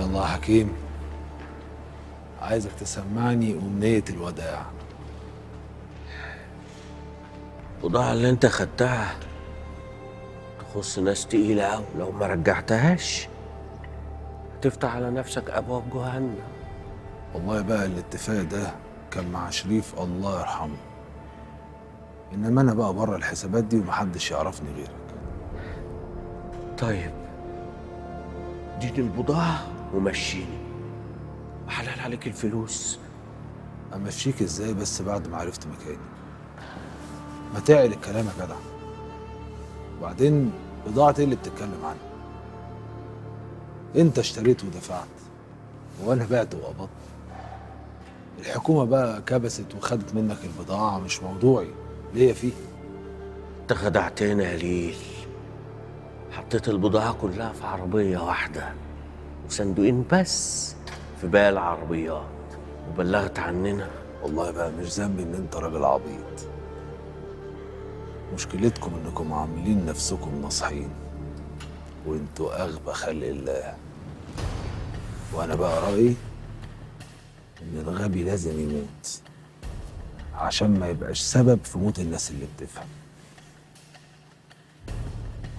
يلا يا حكيم، عايزك تسمعني أمنية الوداع. البضاعة اللي انت خدتها تخص ناس تقيلة أوي، لو ما رجعتهاش هتفتح على نفسك أبواب جهنم. والله بقى الاتفاق ده كان مع شريف الله يرحمه، إنما أنا بقى بره الحسابات دي ومحدش يعرفني غيرك. طيب دي البضاعة ومشيني، وحلال عليك الفلوس. أمشيك إزاي بس بعد ما عرفت مكاني؟ ما تعقل الكلام يا جدع. وبعدين بضاعة إيه اللي بتتكلم عنها؟ أنت اشتريت ودفعت وأنا بعت وقبضت. الحكومة بقى كبست وخدت منك البضاعة، مش موضوعي ليا فيه. انت خدعتني يا ليل، حطيت البضاعة كلها في عربية واحدة وصندوقين بس في باقي العربيات وبلغت عننا. والله بقى مش ذنبي إن أنت راجل عبيط. مشكلتكم إنكم عاملين نفسكم ناصحين وانتوا أغبى خلق الله. وأنا بقى رأيي إن الغبي لازم يموت عشان ما يبقاش سبب في موت الناس اللي بتفهم.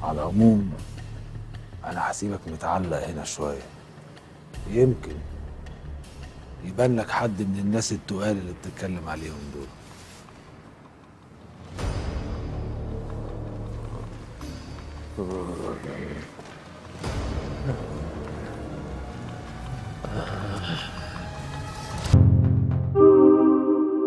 على العموم أنا هسيبك متعلق هنا شوية، يمكن يبان لك حد من الناس التقال اللي بتتكلم عليهم دول.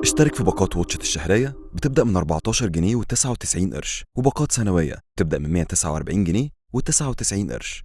اشترك في باقات واتشت الشهرية بتبدأ من 14 جنيه و99 قرش، وباقات سنوية بتبدأ من 149 جنيه و99 قرش.